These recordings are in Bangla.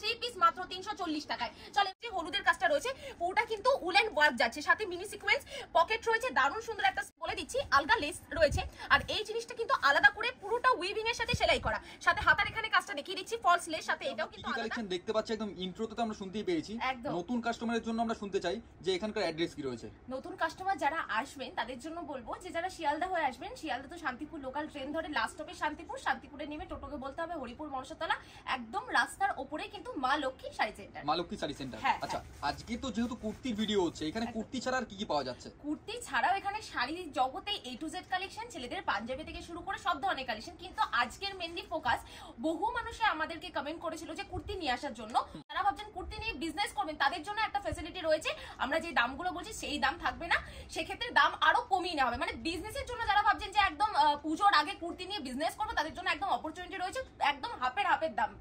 3 পিস মাত্র 340 টাকায়। চলে যে হলুদের কাজটা রয়েছে পুরোটা কিন্তু উলেন ওয়ার্ক যাচ্ছে, সাথে মিনি সিকোয়েন্স পকেট রয়েছে, দারুণ সুন্দর একটা বলে দিচ্ছি আলগা লেস রয়েছে। আর এই জিনিসটা কিন্তু আলাদা করে পুরোটা উইভিং এর সাথে সেলাই করা, সাথে হাতার এখানে কাজটা দেখিয়ে দিচ্ছি ফলস লেস, সাথে এটাও কিন্তু কালেকশন দেখতে পাচ্ছি একদম ইন্ট্রোতে তো আমরা শুনতেই পেয়েছি। নতুন কাস্টমারের জন্য আমরা শুনতে চাই যে এখানকার অ্যাড্রেস কি রয়েছে। নতুন কাস্টমার যারা আসবেন তাদের জন্য বলবো যে যারা শিয়ালদা হয়ে আসবেন, শিয়ালদা তো শান্তিপুর লোকাল ট্রেন ধরে লাস্ট স্টপে শান্তিপুর, শান্তিপুরে নেমে টোটোকে বলতে হবে হরিপুর মনসাতলা, একদম রাস্তার উপরে কিন্তু মা লক্ষ্মী শাড়ি সেন্টার। মা লক্ষ্মী শাড়ি সেন্টার। আচ্ছা, আজকে তো যেহেতু কুর্তির ভিডিও হচ্ছে, এখানে কুর্তি ছাড়া আর কি কি পাওয়া যাচ্ছে? কুর্তি ছাড়াও এখানে শাড়ির জগতে A to Z কালেকশন, ছেলেদের পাঞ্জাবি থেকে শুরু করে সব ধরনের কালেকশন। কিন্তু আজকের মেনলি ফোকাস, বহু মানুষে আমাদেরকে কমেন্ট করেছিল যে কুর্তি নিয়ে আসার জন্য, যারা ভাবছেন কুর্তি নিয়ে বিজনেস করবেন তাদের জন্য একটা ফ্যাসিলিটি রয়েছে। আমরা যে দামগুলো বলছি সেই দাম থাকবে না, সেক্ষেত্রে দাম আরো কমিয়ে নেওয়া হবে। মানে বিজনেসের জন্য যারা ভাবছেন যে একদম পুজোর আগে কুর্তি নিয়ে বিজনেস করবো, তাদের জন্য একদম অপরচুনিটি রয়েছে, একদম হাফের দাম,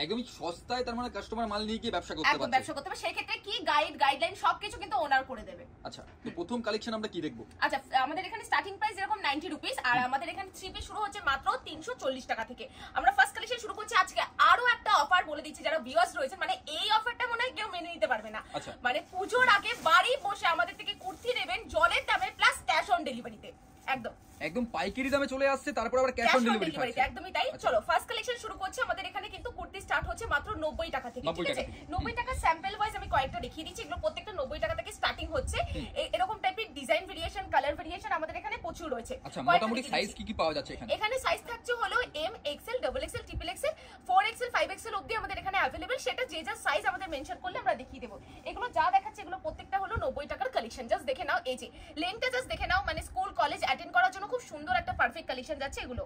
একদমই সস্তায়। তার মানে কাস্টমার মাল নিয়ে গিয়ে ব্যবসা করতে পারবে, ব্যবসা করতে পারবে। সেই ক্ষেত্রে কি গাইডলাইন সবকিছু কিন্তু ওনার করে দেবে। আচ্ছা, তো প্রথম কালেকশন আমরা কি দেখবো? আচ্ছা, আমাদের এখানে স্টার্টিং প্রাইস এরকম 90 রুপিস, আর আমাদের এখানে 3 পিস শুরু হচ্ছে মাত্র 340 টাকা থেকে। আমরা ফার্স্ট কালেকশন শুরু করছি আজকে। আরো একটা অফার বলে দিচ্ছি, যারা ভিউয়ার্স রয়েছে, মানে এই অফারটা মনে হয় কেউ মেনে নিতে পারবে না। মানে পুজোর আগে বাড়ি বসে আমাদের থেকে কুর্তি নেবেন জলের দামে প্লাস ক্যাশ অন ডেলিভারিতে, একদম পাইকারি দামে চলে আসছে, তারপর আবার ক্যাশ অন ডেলিভারি থাকছে। একদমই তাই। চলো ফার্স্ট কালেকশন শুরু করছি। আমাদের এখানে কিন্তু কুর্তি স্টার্ট হচ্ছে মাত্র 90 টাকা থেকে, ঠিক আছে? 90 টাকা স্যাম্পল ওয়াইজ আমি কয়েকটা দেখিয়ে দিচ্ছি, এগুলো প্রত্যেকটা 90 টাকা থেকে স্টার্টিং হচ্ছে। এরকম টাইপের ডিজাইন ভেরিয়েশন, কালার ভেরিয়েশন আমাদের এখানে প্রচুর রয়েছে। আচ্ছা, মোটামুটি সাইজ কি কি পাওয়া যাচ্ছে এখানে? এখানে সাইজ থাকছে হলো M, XL, double XL, triple XL, 4XL, 5XL অবধি আমাদের এখানে अवेलेबल। সেটা যে যা সাইজ আমাদের মেনশন করলে আমরা দেখিয়ে দেব। এগুলো যা দেখাচ্ছে এগুলো প্রত্যেকটা হলো 90 টাকার কালেকশন। জাস্ট দেখে নাও, এই যে লেন্থটা জাস্ট দেখে নাও, মানে স্কুল কলেজ অ্যাটেন্ড করার জন্য খুব সুন্দর একটা পারফেক্ট কালেকশন যাচ্ছে। এগুলো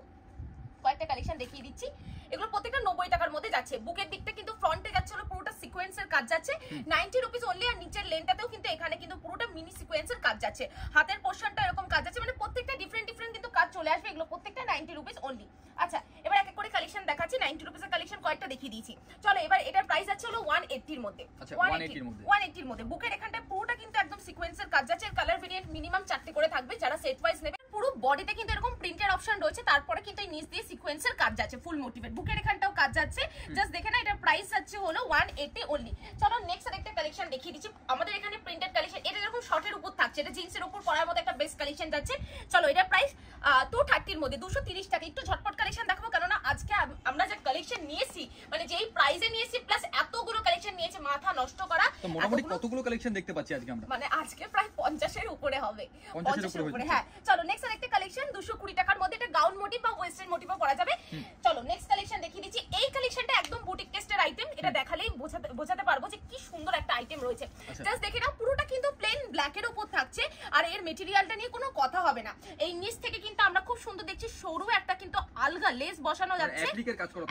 কয়েকটা কালেকশন দেখিয়ে দিচ্ছি, এগুলো প্রত্যেকটা 90 টাকার মধ্যে যাচ্ছে। বুকের দিকটা কিন্তু ফ্রন্টে যাচ্ছে হলো পুরোটা সিকোয়েন্সের কাজ যাচ্ছে 90 রুপিস অনলি, আর নিচের লেনটাতেও কিন্তু এখানে কিন্তু পুরোটা মিনি সিকোয়েন্সের কাজ যাচ্ছে, হাতের পোরশনটা এরকম কাজ যাচ্ছে, মানে প্রত্যেকটা ডিফারেন্ট কিন্তু কাজ চলে আসবে। এগুলো প্রত্যেকটা 90 রুপিস অনলি। আচ্ছা, এবার এক এক করে কালেকশন দেখাচ্ছি। 90 রুপিসের কালেকশন কয়েকটা দেখিয়ে দিয়েছি। চলো এবার এটার প্রাইস আছে হলো 180 এর মধ্যে। আচ্ছা, 180 এর মধ্যে বুকের এখানটা পুরোটা কিন্তু একদম সিকোয়েন্সের কাজ যাচ্ছে। কালার ভেরিয়েন্ট মিনিমাম 4টে করে থাকবে, যারা সেট ওয়াইজ নেবে। পুরো বডিতে কিন্তু এরকম প্রিন্টের অপশন রয়েছে, তারপরে কিন্তু এই নিচ দিয়ে সিকোয়েন্সের কাজ যাচ্ছে, ফুল মোটিভেট। বুকের এখানটাও কাজ যাচ্ছে, জাস্ট দেখে না, এটার প্রাইস আছে হলো 180 অনলি। চলো নেক্সট আরেকটা কালেকশন দেখিয়ে দিচ্ছি। আমাদের এখানে প্রিন্টেড কালেকশন, এটা এরকম শর্টের উপর থাকছে, এটা জিন্সের উপর পরার মতো একটা বেস্ট কালেকশন যাচ্ছে। চলো এটার প্রাইস 230 এর মধ্যে, 230 টাকা। একটু ঝটপট কালেকশন দেখাবো, কারণ আজকে আমরা যে কালেকশন নিয়েছি, মানে যেই প্রাইসে নিয়েছি প্লাস এতগুলো কালেকশন নিয়েছি, মাথা নষ্ট করা। তো মোটামুটি কতগুলো কালেকশন দেখতে পাচ্ছি আজকে আমরা? মানে আজকে প্রায় 50 এর উপরে হবে, 50 এর উপরে। হ্যাঁ, চলো নেক্সট আরেকটা কালেকশন 220 টাকার মধ্যে, এটা গাউন মোটিভ বা ওয়েস্টার্ন মোটিভও করা যাবে। চলো নেক্সট কালেকশন দেখিয়ে দিচ্ছি। এই কালেকশনটা একদম বুটিক টেস্টের আইটেম, এটা দেখালেই বোঝাতে পারবো যে কি সুন্দর একটা আইটেম রয়েছে। জাস্ট দেখে নাও, পুরোটা কিন্তু প্লেন ব্ল্যাকের উপর থাকছে, আর এর মেটেরিয়ালটা নিয়ে কোনো কথা হবে না। এই নিচ থেকে কিন্তু আমরা খুব সুন্দর দেখছি সরু একটা কিন্তু আলগা লেস বসানো যাচ্ছে,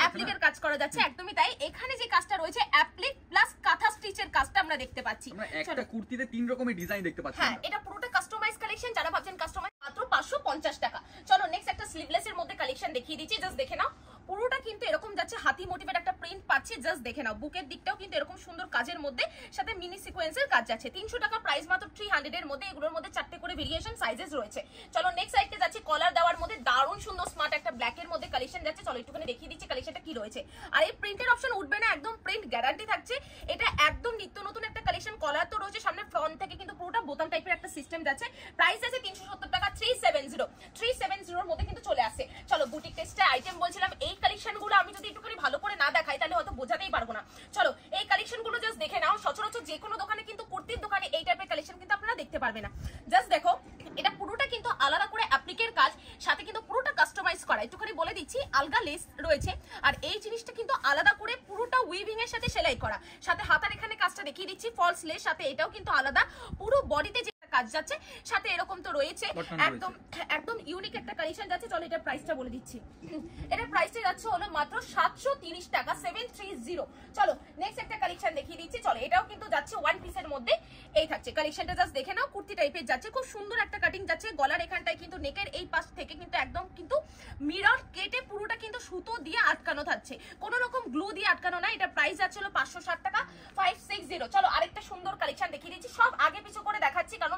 অ্যাপ্লিকের কাজ করা যাচ্ছে, একদমই তাই। এখানে যে কাজটা রয়েছে অ্যাপ্লিক প্লাস কাঁথা স্টিচের কাজটা আমরা দেখতে পাচ্ছি। আমরা একটা কুর্তিতে 3 রকমের ডিজাইন দেখতে পাচ্ছি। হ্যাঁ, এটা পুরোটা কাস্টমাইজ কালেকশন, যারা ভাবছেন কাস্টমাইজ মাত্র 550 টাকা। চলো নেক্সট একটা স্লিভলেস এর মধ্যে কালেকশন দেখিয়ে দিচ্ছি, জাস্ট দেখে নাও। পুরোটা কিন্তু এরকম যাচ্ছে, হাতি মোটিভের একটা প্রিন্ট পাচ্ছি, জাস্ট দেখে নাও। বুকের দিকটাও কিন্তু এরকম সুন্দর কাজের মধ্যে, সাথে মিনি সিকোয়েন্সের কাজ যাচ্ছে। 300 টাকা প্রাইস, মাত্র 300 এর মধ্যে। এগুলোর মধ্যে 4টে করে ভেরিয়েশন সাইজেস রয়েছে। চলো নেক্সট সাইডে যাচ্ছি, কলার দেওয়ার মধ্যে দারুণ সুন্দর স্মার্ট একটা ব্ল্যাক এর মধ্যে কালেকশন যাচ্ছে। চলো একটুখানি দেখিয়ে দিচ্ছি কালেকশনটা কি রয়েছে। আর এই প্রিন্টের অপশন উঠবে না, একদম প্রিন্ট গ্যারান্টি থাকছে। এটা একদম নিত্য নতুন একটা কালেকশন। কলার তো রয়েছে, সামনে ফ্রন্ট থেকে কিন্তু পুরোটা বোতাম টাইপের একটা সিস্টেম যাচ্ছে। প্রাইস আছে 370 টাকা, 370 এর মধ্যে কিন্তু চলে আসে। চলো বুটিক টেস্টে আইটেম বলছিলাম, এই কালেকশনগুলো আমি যদি একটুখানি ভালো করে না দেখাই তাহলে হয়তো বোঝাতেই পারবো না। চলো এই কালেকশনগুলো জাস্ট দেখে নাও। সচরাচর যে কোনো দোকানে কিন্তু কুর্তির দোকানে এই টাইপের কালেকশন কিন্তু আপনারা দেখতে পারবে না। জাস্ট দেখো, এটা পুরোটা কিন্তু আলাদা করে অ্যাপ্লিকের কাজ, সাথে কিন্তু পুরোটা কাস্টমাইজ করা। একটুখানি বলে দিচ্ছি, আলগা লেস রয়েছে, আর এই জিনিসটা কিন্তু আলাদা করে পুরোটা উইভিং এর সাথে সেলাই করা, সাথে হাতার এখানে কাজটা দেখিয়ে দিচ্ছি ফলস লেস, সাথে এটাও কিন্তু আলাদা পুরো বডিতে যে কাজ যাচ্ছে, সাথে এরকম তো রয়েছে। একদম ইউনিক একটা কালেকশন যাচ্ছে। চলো এটার প্রাইসটা বলে দিচ্ছি। এটার প্রাইসটা যাচ্ছে হলো মাত্র 730 টাকা, 730। চলো নেক্সট একটা কালেকশন দেখিয়ে দিচ্ছি। চলো এটাও কিন্তু যাচ্ছে ওয়ান পিসের মধ্যে, এই থাকছে কালেকশনটা। জাস্ট দেখে নাও, কুর্তি টাইপের যাচ্ছে, খুব সুন্দর একটা কাটিং যাচ্ছে। গলার এখানটায় কিন্তু নেকের এই পাশ থেকে কিন্তু একদম কিন্তু মিরর কেটে পুরোটা কিন্তু সুতো দিয়ে আটকানো থাকছে, কোনো রকম গ্লু দিয়ে আটকানো না। এটা প্রাইস যাচ্ছে হলো 560 টাকা, 560। চলো আরেকটা সুন্দর কালেকশন দেখিয়ে দিচ্ছি। সব আগে পিছু করে দেখাচ্ছি, কারণ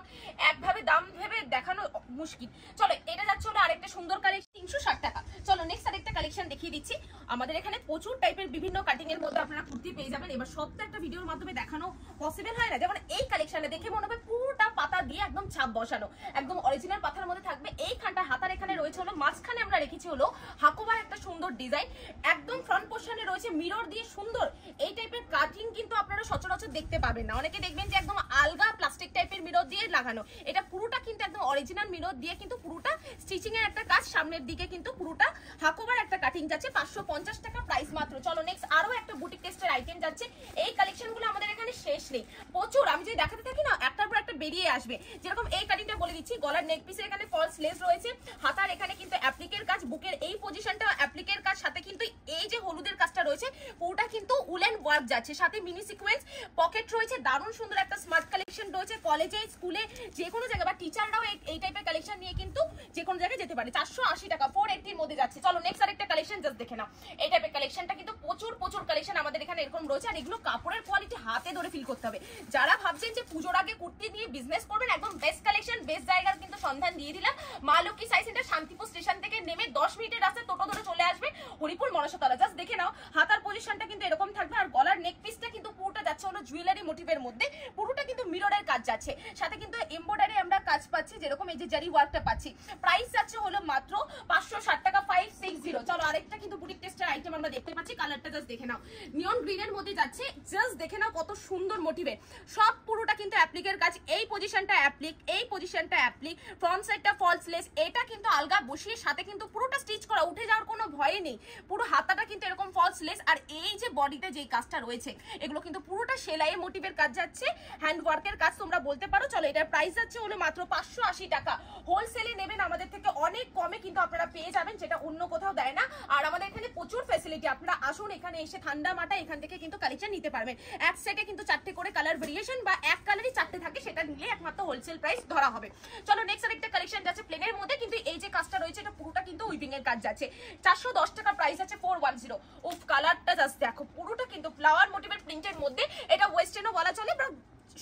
একভাবে দাম ভেবে দেখানো মুশকিল। চলো এটা যাচ্ছে হলো আরেকটা সুন্দর কালেকশন, 360 টাকা। চলো নেক্সট আরেকটা কালেকশন দেখিয়ে দিচ্ছি। আমাদের এখানে প্রচুর টাইপের বিভিন্ন কাটিং এর মধ্যে আপনারা কুর্তি পেয়ে যাবেন। এবার সব তো একটা ভিডিওর মাধ্যমে দেখানো পসিবল হয় না, যেমন এই কালেকশনে দেখে মনে হবে পুরোটা পাতা দিয়ে একদম ছাপ বসানো, একদম অরিজিনাল পাতার মধ্যে থাকবে। এইখানটা হাতার এখানে রয়েছে হলো মাঝখানে আমরা রেখেছি হলো হাকোবার একটা সুন্দর ডিজাইন, একদম ফ্রন্ট পোর্শনে রয়েছে মিরর দিয়ে সুন্দর। এই টাইপের কাটিং কিন্তু আপনারা সচরাচর দেখতে পাবেন না, অনেকে দেখবেন যে একদম আলগা প্লাস্টিক টাইপের মিরর দিয়ে লাগানো, এটা পুরোটা কিন্তু একদম অরিজিনাল মিরর দিয়ে কিন্তু পুরোটা স্টিচিং এর একটা কাজ, সামনের দিকে কিন্তু পুরোটা হাকোবার একটা কাটিং যাচ্ছে 550 টাকা প্রাইস মাত্র। চলো নেক্সট আরো একটা বুটিক টেস্টের আইটেম যাচ্ছে। এই কালেকশনগুলো আমাদের এখানে শেষ নেই, প্রচুর, আমি যদি দেখাতে থাকি না একটার পর একটা বেরিয়ে আসবে। যেরকম এই কাটিংটা বলে দিচ্ছি, গলার নেক পিসের এখানে ফলস লেস রয়েছে, হাতার এখানে কিন্তু অ্যাপ্লিকের কাজ, বুকের এই পজিশনটা অ্যাপ্লিকের কাজ, সাথে কিন্তু এই যে হলুদের কাজটা রয়েছে পুরোটা কিন্তু উলেন ওয়ার্ক যাচ্ছে, সাথে মিনি সিকোয়েন্স পকেট রয়েছে, দারুণ সুন্দর একটা স্মার্ট কালেকশন রয়েছে। কলেজে স্কুলে যে কোনো জায়গায় বা টিচাররাও এই টাইপের কালেকশন নিয়ে কিন্তু যে কোনো জায়গায় যেতে পারে। 480 টাকা 480 এর মধ্যে যাচ্ছে। চলো নেক্সট আরেকটা কালেকশন জাস্ট দেখে নাও। এই টাইপের কালেকশনটা কিন্তু প্রচুর কালেকশন আমাদের এখানে এরকম রয়েছে, আর এগুলো কাপড়ের কোয়ালিটি হাতে ধরে ফিল করতে হবে। যারা ভাবছেন যে পুজোর আগে কুর্তি নিয়ে বিজনেস করবেন, একদম বেস্ট কালেকশন, বেস্ট জায়গার কিন্তু সন্ধান দিয়ে দিলাম। মা লক্ষ্মী সাই সেন্টার শান্তিপুর স্টেশন থেকে নেমে 10 মিনিটের রাস্তায় টোটো ধরে চলে আসবে হরিপুর মনসাতলা। জাস্ট দেখে নাও, হাতার পজিশনটা কিন্তু এরকম থাকবে, আর গলার নেক পিসটা কিন্তু পুরোটা যাচ্ছে হলো জুয়েলারি মোটিভের মধ্যে, পুরোটা কিন্তু মিররের কাজ যাচ্ছে, সাথে কিন্তু এমব্রয়ডারি আমরা কাজ পাচ্ছি, যেরকম এই যে জারি ওয়ার্কটা পাচ্ছি। প্রাইস যাচ্ছে হলো মাত্র 560 টাকা 560। চলো আরেকটা কিন্তু বুটিক টেস্টের আইটেম আমরা দেখতে পাচ্ছি, কালারটা জাস্ট দেখে নাও, নিয়ন গ্রিনের মধ্যে যাচ্ছে। জাস্ট দেখে নাও কত সুন্দর মোটিভের, সব পুরোটা কিন্তু অ্যাপ্লিকের কাজ, এই পজিশনটা অ্যাপ্লিক, এই পজিশনটা অ্যাপ্লিক, ফ্রন্ট সাইডটা ফলস লেস, এটা কিন্তু আলগা বসিয়ে সাথে কিন্তু পুরোটা স্টিচ করা, উঠে যাওয়ার কোনো ভয় নেই। পুরো হাতাটা কিন্তু এরকম ফলস লেস, আর এই যে বডিতে যেই কাজটা রয়েছে এগুলো কিন্তু পুরোটা সেলাইয়ের মোটিভের কাজ যাচ্ছে, হ্যান্ড ওয়ার্কের কাজ তোমরা বলতে পারো। চলো এটার প্রাইস যাচ্ছে হলো মাত্র 580 টাকা। হোলসেলে নেবেন আমাদের থেকে অনেক কমে কিন্তু আপনারা পেয়ে যাবেন, যেটা অন্য কোথাও দেয় না। আর আমাদের এখানে প্রচুর ফ্যাসিলিটি, আপনারা আসুন এখানে এসে ঠান্ডা মাথা এখান থেকে কিন্তু কালেকশন নিতে পারবেন। এক সেটে কিন্তু 4টে করে কালার ভেরিয়েশন, বা এক কালারই 4টে থাকে, সেটা নিলে একমাত্র হোলসেল প্রাইস ধরা হবে। চলো নেক্সট আরেকটা কালেকশন যাচ্ছে প্লেনের মধ্যে, কিন্তু এই যে কাজটা রয়েছে এটা পুরোটা কিন্তু উইভিং এর কাজ যাচ্ছে। 410 টাকা প্রাইস আছে 410। উফ, কালারটা জাস্ট দেখো, পুরোটা কিন্তু ফ্লাওয়ার মোটিভের প্রিন্টের মধ্যে, এটা ওয়েস্টার্নও বলা চলে বা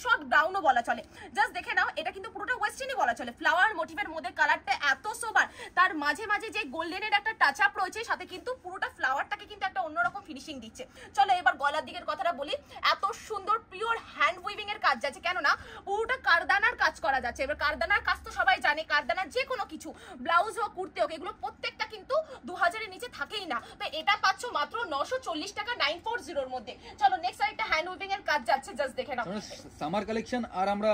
শর্ট ব্রাউনও বলা চলে। জাস্ট দেখে নাও, এটা কিন্তু পুরোটা ওয়েস্টার্নই বলা চলে। ফ্লাওয়ার মোটিভের মধ্যে কালারটা এত সোবার, তার মাঝে মাঝে যে গোল্ডেনের একটা টাচ আপ রয়েছে, সাথে কিন্তু পুরোটা ফ্লাওয়ারটাকে কিন্তু একটা অন্যরকম ফিনিশিং দিচ্ছে। চলো এবার গলার দিকের কথাটা বলি, এত সুন্দর পিওর হ্যান্ড উইভিং এর কাজ যাচ্ছে, কেননা পুরোটা কারদানার কাজ করা যাচ্ছে। এবার কারদানার কাজ তো সবাই জানে, কারদানার যে কোনো কিছু ব্লাউজ হোক কুর্তি হোক এগুলো প্রত্যেকটা কিন্তু 2000 এর নিচে থাকেই না, তো এটা পাচ্ছ মাত্র 940 টাকা 940 এর মধ্যে। চলো নেক্সট আরেকটা হ্যান্ড উইভিং এর কাজ যাচ্ছে, জাস্ট দেখে নাও। সামার কালেকশন আর আমরা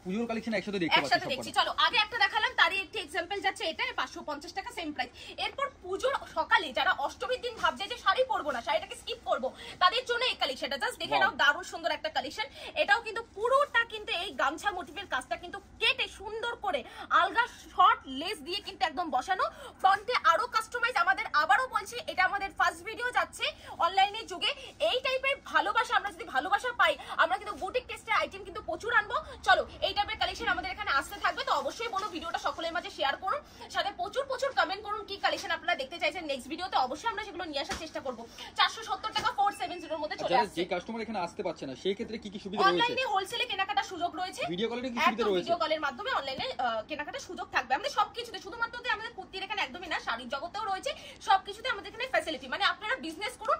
পুজোর কালেকশন একসাথে দেখছি। চলো আগে একটা দেখালাম, তারই একটি এক্সাম্পল যাচ্ছে, এটা 550 টাকা সেম প্রাইস। এরপর পুজোর সকালে যারা অষ্টমীর দিন ভাবছে যে শাড়ি পরবো না, শাড়িটাকে স্কিপ করবো, তাদের জন্য এই কালেকশনটা জাস্ট দেখে নাও, দারুণ সুন্দর একটা কালেকশন। এটাও কিন্তু পুরোটা কিন্তু এই গামছা মোটিভের কাজটা কিন্তু কেটে সুন্দর করে আলগা শর্ট লেস দিয়ে কিন্তু একদম বসানো, ফ্রন্টে আরো কাস্টমাইজ। আমাদের আবারও বলছি, এটা আমাদের ফার্স্ট ভিডিও যাচ্ছে অনলাইনের যুগে। এই টাইপের ভালোবাসা, আমরা যদি ভালোবাসা পাই, আমরা কিন্তু বুটিক টেস্টের আইটেম কিন্তু প্রচুর আনবো। চলো এই টাইপের কালেকশন আমাদের এখানে আসতে থাকবে, তো অবশ্যই বলো ভিডিওটা সকলের মাঝে শেয়ার করুন, সাথে প্রচুর কমেন্ট করুন কি কালেকশন আপনারা দেখতে চাইছেন নেক্সট ভিডিওতে, অবশ্যই আমরা সেগুলো নিয়ে আসার চেষ্টা করব। 470 টাকা 470 এর মধ্যে চলে আসছে। যে কাস্টমার এখানে আসতে পারছে না সেই ক্ষেত্রে কি কি সুবিধা রয়েছে? অনলাইনে হোলসেলে কেনাকাটার সুযোগ রয়েছে, ভিডিও কলের কি সুবিধা রয়েছে? ভিডিও কলের মাধ্যমে অনলাইনে কেনাকাটার সুযোগ থাকবে। আমাদের সবকিছুতে, শুধুমাত্র যে আমাদের কুর্তির এখানে একদমই না, শাড়ির জগতেও রয়েছে, সবকিছুতে আমাদের এখানে ফ্যাসিলিটি। মানে আপনারা বিজনেস করুন,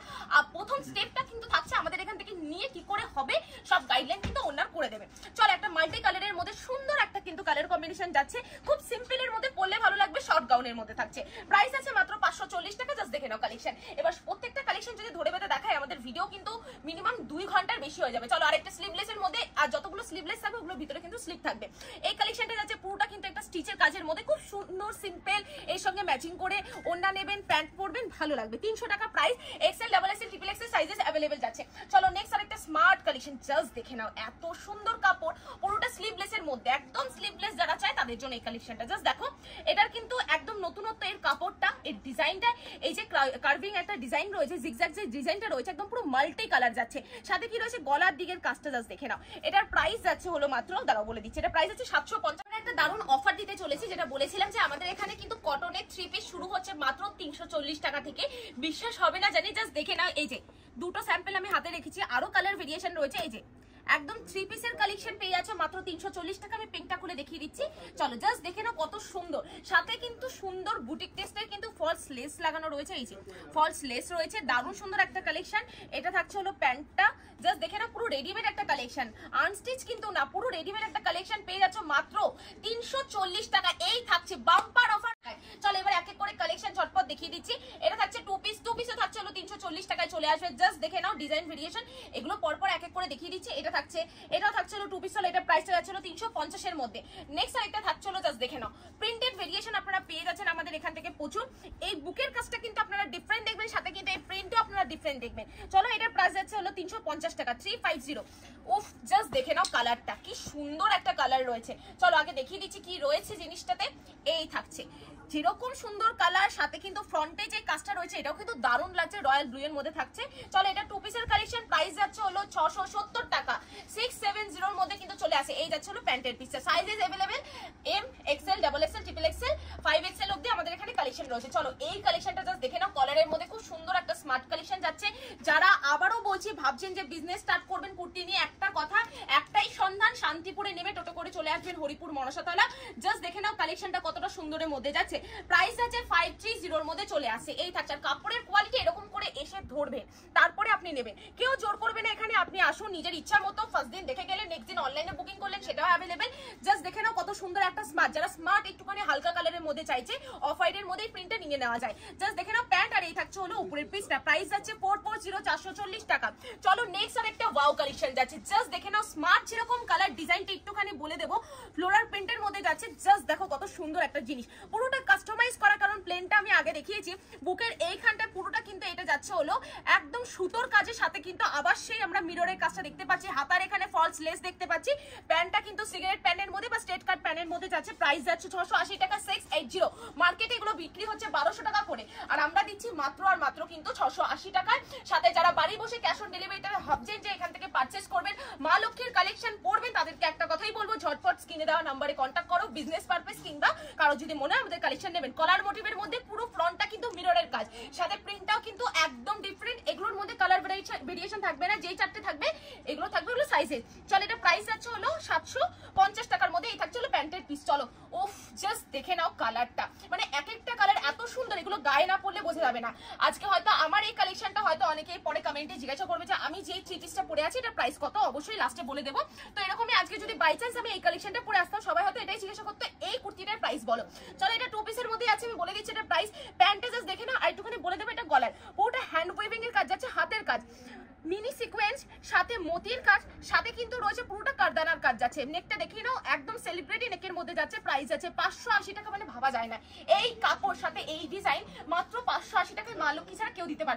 প্রথম স্টেপটা কিন্তু থাকছে আমাদের এখান থেকে নিয়ে কি করে হবে সব গাইডলাইন কিন্তু ওনার করে দেবে। চল একটা মাল্টি কালারের মধ্যে সুন্দর একটা কিন্তু কালার কম্বিনেশন যাচ্ছে, খুব সিম্পলের মধ্যে পরলে ভালো লাগবে, শর্ট গাউনের মধ্যে থাকছে। প্রাইস আছে মাত্র 540 টাকা। জাস্ট দেখে নাও কালেকশন। এবার প্রত্যেকটা কালেকশন যদি ধরে বেঁধে দেখায় আমাদের ভিডিও কিন্তু মিনিমাম 2 ঘন্টার বেশি হয়ে যাবে। চলো আরেকটা স্লিভলেস এর মধ্যে, আর যতগুলো স্লিভলেস থাকবে ওগুলোর ভিতরে কিন্তু স্লিভ থাকবে। এই কালেকশনটা যাচ্ছে পুরোটা কিন্তু একটা স্টিচের কাজের মধ্যে, খুব সুন্দর সিম্পল, এর সঙ্গে ম্যাচিং করে ওড়না নেবেন, প্যান্ট পরবেন, ভালো লাগবে। 300 টাকা price. XL, double XL, triple XL sizes available যাচ্ছে। চলো নেক্সট আরেকটা স্মার্ট কালেকশন, জাস্ট দেখে নাও, এত সুন্দর কাপড়, পুরোটা স্লিভলেস এর মধ্যে, একদম স্লিভলেস যারা চায় তাদের জন্য এই কালেকশনটা। জাস্ট দেখো, এটার কিন্তু একদম নতুনত্ব এর কাপড়টা, এর ডিজাইনটা, এই যে কার্ভিং একটা ডিজাইন রয়েছে, জিগজ্যাগ যে ডিজাইনটা রয়েছে, একদম পুরো মাল্টি কালার যাচ্ছে, সাথে কি রয়েছে গলার দিকের কাজটা। জাস্ট দেখে নাও, এটার প্রাইস যাচ্ছে হলো মাত্র, দাঁড়াও বলে দিচ্ছি, এটা প্রাইস আছে 750। একটা দারুণ অফার দিতে চলেছি, যেটা বলেছিলাম যে আমাদের এখানে কিন্তু কটনের 3 পিস শুরু হচ্ছে মাত্র 340 টাকা থেকে। বিশ্বাস হবে না জানি, জাস্ট দেখে নাও, এই যে দুটো স্যাম্পল আমি হাতে রেখেছি, আরো কালার ভেরিয়েশন রয়েছে, এই যে একদম 3 পিসের কালেকশন পেয়ে যাচ্ছে মাত্র 340 টাকা। আমি পিঙ্কটা খুলে দেখিয়ে দিচ্ছি, চলো জাস্ট দেখে নাও কত সুন্দর। সাথে কিন্তু সুন্দর বুটিক টেস্টের কিন্তু ফলস লেস লাগানো রয়েছে, এই যে ফলস লেস রয়েছে, দারুণ সুন্দর একটা কালেকশন। এটা থাকছে হলো প্যান্টটা, জাস্ট দেখে নাও পুরো রেডিমেড একটা কালেকশন, আনস্টিচ কিন্তু না, পুরো রেডিমেড একটা কালেকশন পেয়ে যাচ্ছে মাত্র 340 টাকা। এই থাকছে বাম্পার অফার। চলো এবার এক এক করে কালেকশন ঝটপট দেখিয়ে দিচ্ছি। এটা থাকছে টু পিসে থাকছে হলো 340 টাকায় চলে আসবে, জাস্ট দেখে নাও ডিজাইন ভেরিয়েশন, এগুলো পরপর এক এক করে দেখিয়ে দিচ্ছি। এটাও থাকছে হলো টু পিস, হলো এটা প্রাইসটা যাচ্ছে হলো 350 এর মধ্যে। নেক্সট আরেকটা থাকছে হলো, জাস্ট দেখে নাও প্রিন্টেড ভেরিয়েশন আপনারা পেয়ে যাচ্ছেন আমাদের এখান থেকে প্রচুর। এই বুকের কাজটা কিন্তু আপনারা ডিফারেন্ট দেখবেন, সাথে কিন্তু এই প্রিন্টও আপনারা ডিফারেন্ট দেখবেন। চলো এটার প্রাইস যাচ্ছে হলো 350 টাকা, 350। উফ, জাস্ট দেখে নাও কালারটা কি সুন্দর একটা কালার রয়েছে। চলো আগে দেখিয়ে দিচ্ছি কি রয়েছে জিনিসটাতে। এই থাকছে যেরকম সুন্দর কালার, সাথে কিন্তু ফ্রন্টে যে কাজটা রয়েছে এটাও কিন্তু দারুণ লাগছে, রয়্যাল ব্লু এর মধ্যে থাকছে। চলো এটা টু পিসের কালেকশন, প্রাইস যাচ্ছে হলো 670 টাকা, 670 এর মধ্যে কিন্তু চলে আসে। এই যাচ্ছে হলো প্যান্টের পিসটা, sizes available M, XL, double XL, triple XL, 5XL অবধি আমাদের এখানে কালেকশন রয়েছে। চলো এই কালেকশনটা জাস্ট দেখে নাও, কলারের মধ্যে খুব সুন্দর একটা স্মার্ট কালেকশন যাচ্ছে। যারা আবারও বলছি ভাবছেন যে বিজনেস স্টার্ট করবেন কুর্তি নিয়ে, একটা কথা, একটাই সন্ধান, শান্তিপুরে নেমে টোটো করে চলে আসবেন হরিপুর মনসাতলা। জাস্ট দেখে নাও কালেকশনটা কতটা সুন্দরের মধ্যে যাচ্ছে, প্রাইস আছে 530 এর মধ্যে চলে আসে। এই থাকছে, আর কাপড়ের কোয়ালিটি এরকম করে এসে ধরবে, তারপরে আপনি নেবেন, কেউ জোর করবে না এখানে। আপনি আসুন নিজের ইচ্ছা মতো, ফার্স্ট দিন দেখে গেলেন, নেক্সট দিন অনলাইনে বুকিং করলেন, সেটাও অ্যাভেলেবেল। জাস্ট দেখে নাও কত সুন্দর একটা স্মার্ট, যারা স্মার্ট একটুখানি হালকা কালারের মধ্যে চাইছে, অফ হোয়াইটের মধ্যে প্রিন্টটা নিয়ে নেওয়া যায়। জাস্ট দেখে নাও প্যান্ট, আর এই থাকছে হলো উপরের পিসটা, প্রাইস যাচ্ছে 440, 440 টাকা। চলো নেক্সট আর একটা ওয়াও কালেকশন যাচ্ছে, জাস্ট দেখে নাও স্মার্ট যেরকম কালার, ডিজাইনটা একটুখানি বলে দেবো, ফ্লোরাল প্রিন্টের মধ্যে যাচ্ছে। জাস্ট দেখো কত সুন্দর একটা জিনিস, পুরোটা কাস্টমাইজ করা, কারণ প্লেনটা আমি আগে দেখিয়েছি। বুকের এইখানটা পুরোটা কিন্তু এটা যাচ্ছে হলো একদম সুতোর কাজের সাথে কিন্তু আবার সেই আমরা মিররের কাজটা দেখতে পাচ্ছি, হাতার এখানে ফলস লেস দেখতে পাচ্ছি। প্যান্টটা কিন্তু সিগারেট প্যান্টের মধ্যে বা স্ট্রেট কাট প্যান্টের মধ্যে যাচ্ছে, প্রাইস যাচ্ছে 680 টাকা, 680। মার্কেটে এগুলো বিক্রি হচ্ছে 1200 টাকা করে, আর আমরা দিচ্ছি মাত্র আর মাত্র কিন্তু 680 টাকায়। সাথে যারা বাড়ি বসে ক্যাশ অন ডেলিভারিতে ভাবছেন যে এখান থেকে পারচেস করবেন, মা লক্ষ্মীর কালেকশন পড়বেন, তাদেরকে একটা কথাই বলবো, ঝটপট স্ক্রিনে দেওয়া নাম্বারে কন্ট্যাক্ট করো, বিজনেস পারপাস কিংবা কারো যদি মনে হয় আমাদের কালেকশন নেবেন। কলার মোটিভের মধ্যে পুরো ফ্রন্টটা কিন্তু মিররের কাজ, সাথে প্রিন্টটাও কিন্তু একদম ডিফারেন্ট। এগুলোর মধ্যে কালার ভেরিয়েশন থাকবে না, যেই চারটে থাকবে এগুলো থাকবে হলো সাইজেস। চলো এটা প্রাইস যাচ্ছে হলো 750 টাকার মধ্যে। এই থাকছে হলো প্যান্টের পিস। চলো উফ, জাস্ট দেখে নাও কালারটা, মানে এক একটা কালার এত সুন্দর, এগুলো গায়ে না পড়লে বোঝা যাবে না। আজকে হয়তো আমার এই কালেকশনটা হয়তো অনেকেই পরে কমেন্টে জিজ্ঞাসা করবে যে আমি যেই থ্রি পিসটা পরে আছি এটা প্রাইস কত, অবশ্যই লাস্টে বলে দেবো। তো এরকমই আজকে যদি বাই চান্স আমি এই কালেকশনটা পরে আসতাম, সবাই হয়তো এটাই জিজ্ঞাসা করতো এই কুর্তিটার প্রাইস বলো। চলো এটা টু পিসের মধ্যে আছে, আমি বলে দিচ্ছি এটা প্রাইস। প্যান্টে জাস্ট দেখে নাও, আর একটুখানি বলে দেবো এটা গলার, পুরোটা হ্যান্ড ওয়েভিং এর কাজ যাচ্ছে, হাতের কাজ, মিনি সিকোয়েন্স, সাথে মতির কাজ, সাথে কিন্তু রয়েছে পুরোটা কারদানার কাজ যাচ্ছে। নেকটা দেখিয়ে নাও, একদম সেলিব্রিটি নেকের মধ্যে যাচ্ছে, প্রাইস আছে 580 টাকা, মানে ভাবা যায় না এই কাপড় সাথে এই ডিজাইন মাত্র 580 টাকায় মা লক্ষ্মী ছাড়া কেউ দিতে পারবে।